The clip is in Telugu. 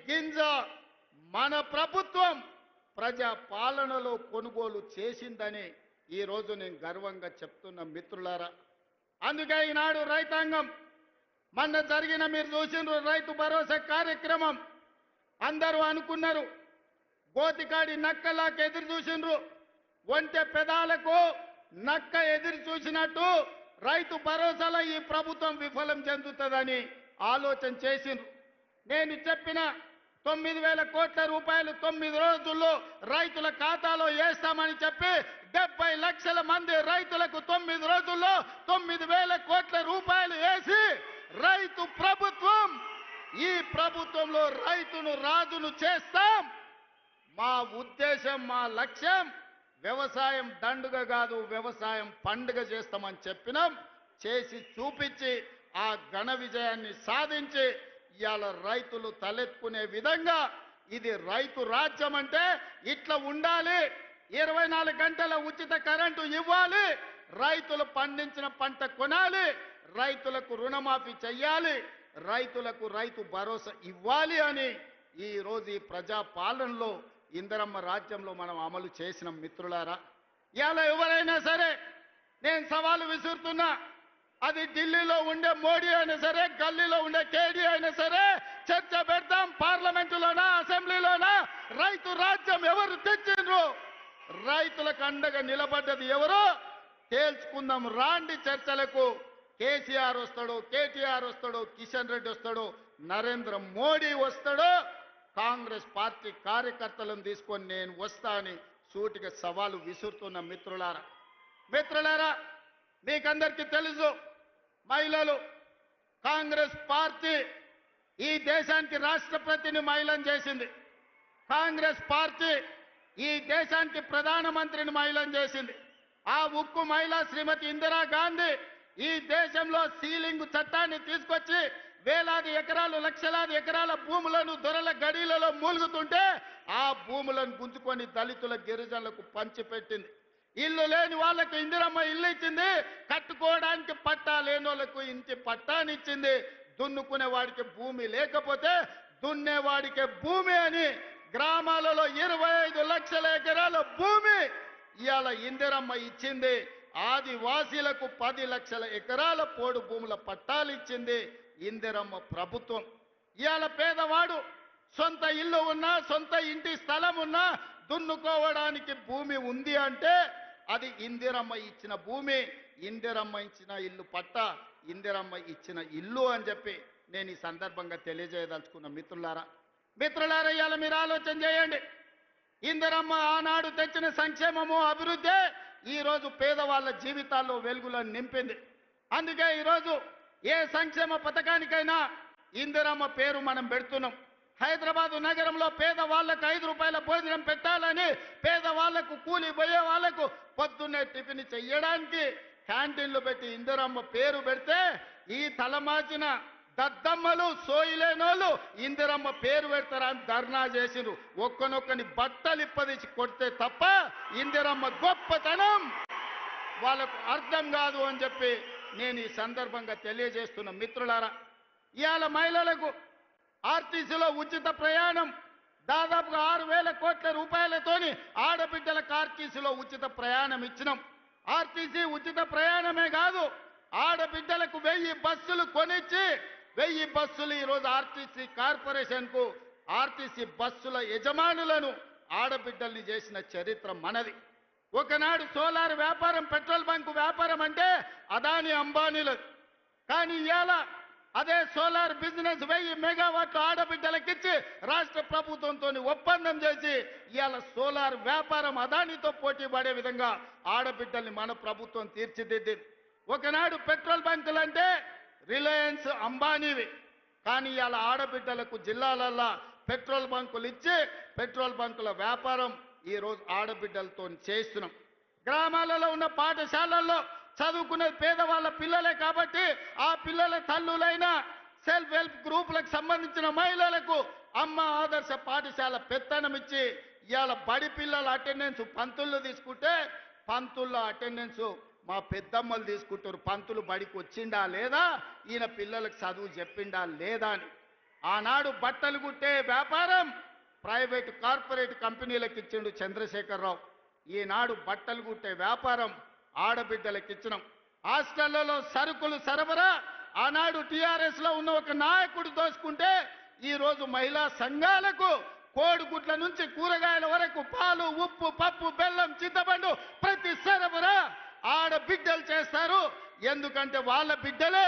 గింజ మన ప్రభుత్వం ప్రజా పాలనలో కొనుగోలు చేసిందని ఈరోజు నేను గర్వంగా చెప్తున్న మిత్రులారా. అందుకే ఈనాడు రైతాంగం మొన్న జరిగిన మీరు చూసిండ్రు రైతు భరోసా కార్యక్రమం. అందరూ అనుకున్నారు గోతికాడి నక్కలాకి ఎదురు చూసిండ్రు, ఒంటె పెదాలకు నక్క ఎదురు చూసినట్టు రైతు భరోసాలో ఈ ప్రభుత్వం విఫలం చెందుతుందని ఆలోచన చేసిండ్రు. నేను చెప్పిన 9,000 కోట్ల రూపాయలు 9 రోజుల్లో రైతుల ఖాతాలో వేస్తామని చెప్పి 70 లక్షల మంది రైతులకు 9 రోజుల్లో 9,000 కోట్ల రూపాయలు వేసి రైతు ప్రభుత్వం, ఈ ప్రభుత్వంలో రైతును రాజును చేస్తాం. మా ఉద్దేశం, మా లక్ష్యం వ్యవసాయం దండుగ కాదు, వ్యవసాయం పండుగ చేస్తామని చెప్పినాం. చేసి చూపించి ఆ ఘన విజయాన్ని సాధించి ఇవాళ రైతులు తలెత్తుకునే విధంగా ఇది రైతు రాజ్యం అంటే ఇట్లా ఉండాలి. 24 గంటల ఉచిత కరెంటు ఇవ్వాలి, రైతులు పండించిన పంట కొనాలి, రైతులకు రుణమాఫీ చెయ్యాలి, రైతులకు రైతు భరోసా ఇవ్వాలి అని ఈ రోజు ఈ ప్రజా పాలనలో ఇందిరమ్మ రాజ్యంలో మనం అమలు చేసిన మిత్రులారా. ఇవాళ ఎవరైనా సరే నేను సవాలు విసురుతున్నా, అది ఢిల్లీలో ఉండే మోడీ అయినా సరే, గల్లీలో ఉండే కేడీ అయినా సరే, చర్చ పెడతాం. పార్లమెంటులోనా అసెంబ్లీలోనా రైతు రాజ్యం ఎవరు తెచ్చిండ్రు, రైతులకు అండగా నిలబడ్డది ఎవరో తేల్చుకుందాం. రాండి చర్చలకు. కేసీఆర్ వస్తాడు, కేటీఆర్ వస్తాడు, కిషన్ రెడ్డి వస్తాడు, నరేంద్ర మోడీ వస్తాడు, కాంగ్రెస్ పార్టీ కార్యకర్తలను తీసుకొని నేను వస్తా అని సూటిగా సవాలు విసురుతున్న మిత్రులారా, మీకందరికీ తెలుసు మహిళలు కాంగ్రెస్ పార్టీ ఈ దేశానికి రాష్ట్రపతిని మహిళను చేసింది. కాంగ్రెస్ పార్టీ ఈ దేశానికి ప్రధానమంత్రిని మహిళను చేసింది. ఆ ఉక్కు మహిళ శ్రీమతి ఇందిరాగాంధీ ఈ దేశంలో సీలింగ్ చట్టాన్ని తీసుకొచ్చి వేలాది ఎకరాలు, లక్షలాది ఎకరాల భూములను దొరల గడీలలో మూలుగుతుంటే ఆ భూములను గుంజుకొని దళితుల, గిరిజనులకు పంచిపెట్టింది. ఇల్లు లేని వాళ్ళకి ఇందిరమ్మ ఇల్లు ఇచ్చింది, కట్టుకోవడానికి పట్టా లేని వాళ్ళకు ఇంటి పట్టానిచ్చింది. దున్నుకునే వాడికి భూమి లేకపోతే దున్నేవాడికి భూమి అని గ్రామాలలో 25 లక్షల ఎకరాల భూమి ఇవాళ ఇందిరమ్మ ఇచ్చింది. ఆదివాసీలకు 10 లక్షల ఎకరాల పోడు భూముల పట్టాలు ఇచ్చింది ఇందిరమ్మ ప్రభుత్వం. ఇవాళ పేదవాడు సొంత ఇల్లు ఉన్నా, సొంత ఇంటి స్థలం ఉన్నా దున్నుకోవడానికి భూమి ఉంది అంటే అది ఇందిరమ్మ ఇచ్చిన భూమి, ఇందిరమ్మ ఇచ్చిన ఇల్లు పట్ట, ఇందిరమ్మ ఇచ్చిన ఇల్లు అని చెప్పి నేను ఈ సందర్భంగా తెలియజేయదలుచుకున్న మిత్రులారా. ఇవాళ మీరు ఆలోచన చేయండి. ఇందిరమ్మ ఆనాడు తెచ్చిన సంక్షేమము, అభివృద్ధి ఈరోజు పేదవాళ్ళ జీవితాల్లో వెలుగులను నింపింది. అందుకే ఈరోజు ఏ సంక్షేమ పథకానికైనా ఇందిరమ్మ పేరు మనం పెడుతున్నాం. హైదరాబాదు నగరంలో పేదవాళ్లకు 5 రూపాయల భోజనం పెట్టాలని, పేదవాళ్లకు, కూలి పోయే వాళ్లకు పొద్దున్నే టిఫిన్ చెయ్యడానికి క్యాంటీన్లు పెట్టి ఇందిరమ్మ పేరు పెడితే ఈ తలమాచిన దద్దమ్మలు, సోయిలేనోళ్ళు ఇందిరమ్మ పేరు పెడతారని ధర్నా చేసిరు. ఒక్కనొక్కని బట్టలు ఇప్పదీసి కొడితే తప్ప ఇందిరమ్మ గొప్పతనం వాళ్ళకు అర్థం కాదు అని చెప్పి నేను ఈ సందర్భంగా తెలియజేస్తున్న మిత్రులారా. ఇవాళ మహిళలకు ఆర్టీసీలో ఉచిత ప్రయాణం దాదాపుగా 6,000 కోట్ల రూపాయలతోని ఆడబిడ్డలకు ఆర్టీసీలో ఉచిత ప్రయాణం ఇచ్చినాం. ఆర్టీసీ ఉచిత ప్రయాణమే కాదు, ఆడబిడ్డలకు 1000 బస్సులు కొనిచ్చి 1000 బస్సులు ఈరోజు ఆర్టీసీ కార్పొరేషన్కు, ఆర్టీసీ బస్సుల యజమానులను ఆడబిడ్డల్ని చేసిన చరిత్ర మనది. ఒకనాడు సోలార్ వ్యాపారం, పెట్రోల్ బంకు వ్యాపారం అంటే అదాని, అంబానీలు. కానీ ఇవాళ అదే సోలార్ బిజినెస్ 1000 మెగావాట్లు ఆడబిడ్డలకిచ్చి రాష్ట్ర ప్రభుత్వంతో ఒప్పందం చేసి ఇవాళ సోలార్ వ్యాపారం అదానితో పోటీ పడే విధంగా ఆడబిడ్డల్ని మన ప్రభుత్వం తీర్చిదిద్దింది. ఒకనాడు పెట్రోల్ బంకులు అంటే రిలయన్స్, అంబానీవి. కానీ ఇవాళ ఆడబిడ్డలకు జిల్లాలల్లో పెట్రోల్ బంకులు ఇచ్చి పెట్రోల్ బంకుల వ్యాపారం ఈరోజు ఆడబిడ్డలతో చేస్తున్నాం. గ్రామాలలో ఉన్న పాఠశాలల్లో చదువుకునే పేదవాళ్ళ పిల్లలే కాబట్టి ఆ పిల్లల తల్లులైన సెల్ఫ్ హెల్ప్ గ్రూపులకు సంబంధించిన మహిళలకు అమ్మ ఆదర్శ పాఠశాల పెత్తనం ఇచ్చి ఇవాళ బడి పిల్లల అటెండెన్స్ పంతులు తీసుకుంటే పంతుల అటెండెన్స్ మా పెద్దమ్మలు తీసుకుంటారు. పంతులు బడికి వచ్చిండా లేదా, ఈయన పిల్లలకు చదువు చెప్పిండా లేదా అని. ఆనాడు బట్టలు కుట్టే వ్యాపారం ప్రైవేటు కార్పొరేట్ కంపెనీలకు ఇచ్చిండు చంద్రశేఖరరావు. ఈనాడు బట్టలు కుట్టే వ్యాపారం ఆడబిడ్డలకు ఇచ్చినాం. హాస్టళ్లలో సరుకులు సరఫరా ఆనాడు టిఆర్ఎస్ లో ఉన్న ఒక నాయకుడు దోసుకుంటే ఈ రోజు మహిళా సంఘాలకు కోడిగుడ్ల నుంచి కూరగాయల వరకు పాలు, ఉప్పు, పప్పు, బెల్లం, చింతపండు ప్రతి సరఫరా ఆడబిడ్డలు చేస్తారు. ఎందుకంటే వాళ్ళ బిడ్డలే